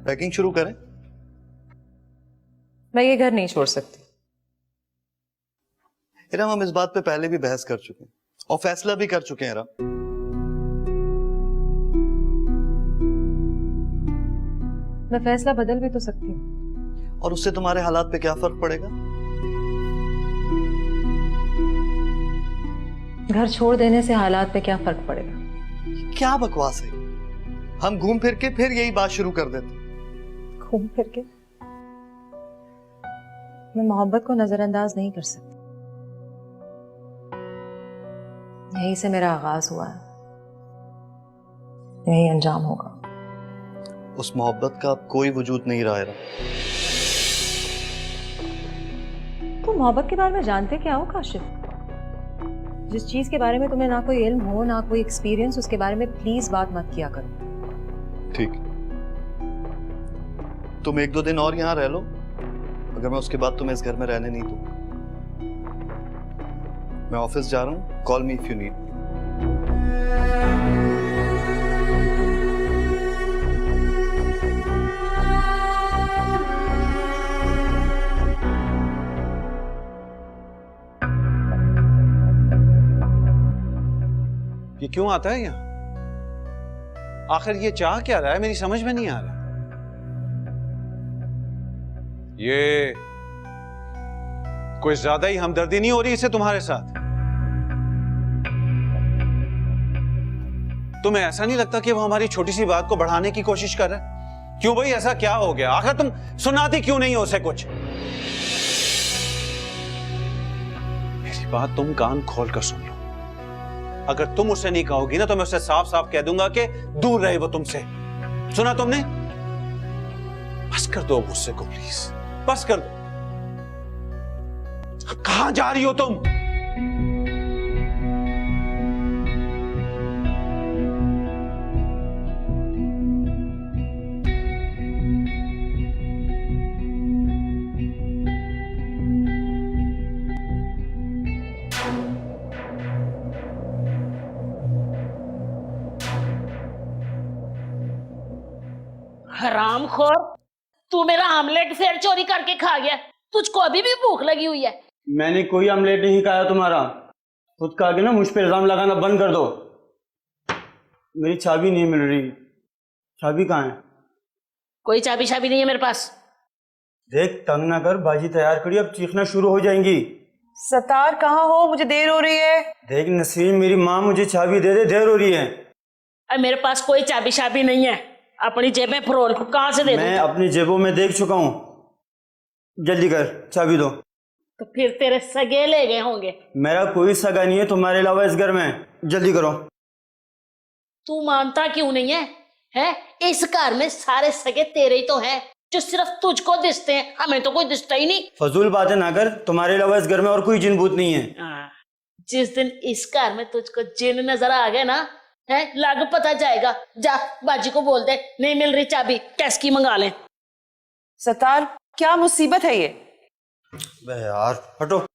Packing शुरू करें? मैं ये घर नहीं छोड़ सकती। इरम, हम इस बात पे पहले भी बहस कर चुके हैं और फैसला भी कर चुके हैं इरम। मैं फैसला बदल भी तो सकती हूँ। और उससे तुम्हारे हालात पे क्या फर्क पड़ेगा? घर छोड़ देने से हालात पे क्या फर्क पड़ेगा? क्या बकवास है। हम घूम फिर के फिर यही बात शुरू कर देते। घूम फिर के मैं मोहब्बत को नजरअंदाज नहीं कर सकती। यहीं से मेरा आगाज हुआ है, यही अंजाम होगा। उस मोहब्बत का अब कोई वजूद नहीं रहा है। तो मोहब्बत के बारे में जानते क्या हो काशिफ? जिस चीज के बारे में तुम्हें ना कोई इल्म हो ना कोई एक्सपीरियंस, उसके बारे में प्लीज बात मत किया करो। ठीक, तुम 1-2 दिन और यहाँ रह लो, अगर मैं उसके बाद तुम्हें इस घर में रहने नहीं दूँ। मैं ऑफिस जा रहा हूँ, call me if you need. ये क्यों आता है यहाँ? आखिर ये चाह क्या रहा है, मेरी समझ में नहीं आ रहा। ये कोई ज्यादा ही हमदर्दी नहीं हो रही इसे तुम्हारे साथ? तुम्हें ऐसा नहीं लगता कि वो हमारी छोटी सी बात को बढ़ाने की कोशिश कर रहा है? क्यों भाई, ऐसा क्या हो गया? आखिर तुम सुनाती क्यों नहीं हो उसे कुछ? मेरी बात तुम कान खोल कर सुन लो। अगर तुम उसे नहीं कहोगी ना तो मैं उसे साफ साफ कह दूंगा कि दूर रहे वो तुमसे। सुना तुमने? बस कर दो गुस्से को प्लीज, बस कर दो। कहां जा रही हो तुम? हरामखोर, तू मेरा आमलेट फिर चोरी करके खा गया। तुझको अभी भी भूख लगी हुई है? मैंने कोई आमलेट नहीं खाया तुम्हारा। खुद कहा कि ना मुझ पे इल्जाम लगाना बंद कर दो। मेरी चाबी नहीं मिल रही। चाबी कहाँ है? कोई चाबी शाबी नहीं है मेरे पास। देख, तंग ना कर, बाजी तैयार करी, अब चीखना शुरू हो जाएंगी। सतार कहाँ हो? मुझे देर हो रही है। देख नसीम, मेरी माँ मुझे चाबी दे दे, देर हो रही है। अरे मेरे पास कोई चाबी शाबी नहीं है। अपनी जेब में फरोल, कहाँ से दे दूं? मैं अपनी जेबों में देख चुका हूँ। जल्दी कर, चाबी दो। तो फिर तेरे सगे ले गए होंगे। मेरा कोई सगा नहीं है तुम्हारे अलावा इस घर में। जल्दी करो। तू मानता क्यों नहीं है? इस घर में सारे सगे तेरे ही तो हैं, जो सिर्फ तुझको दिसते हैं। हमें तो कोई दिसता ही नहीं। फजूल बातें ना कर, तुम्हारे अलावा इस घर में और कोई जिन भूत नहीं है। जिस दिन इस घर में तुझको जिन नजर आ गए ना, लाग पता जाएगा। जा बाजी को बोल दे, नहीं मिल रही चाबी, कैश की मंगा ले। सतार, क्या मुसीबत है ये? बे यार, हटो।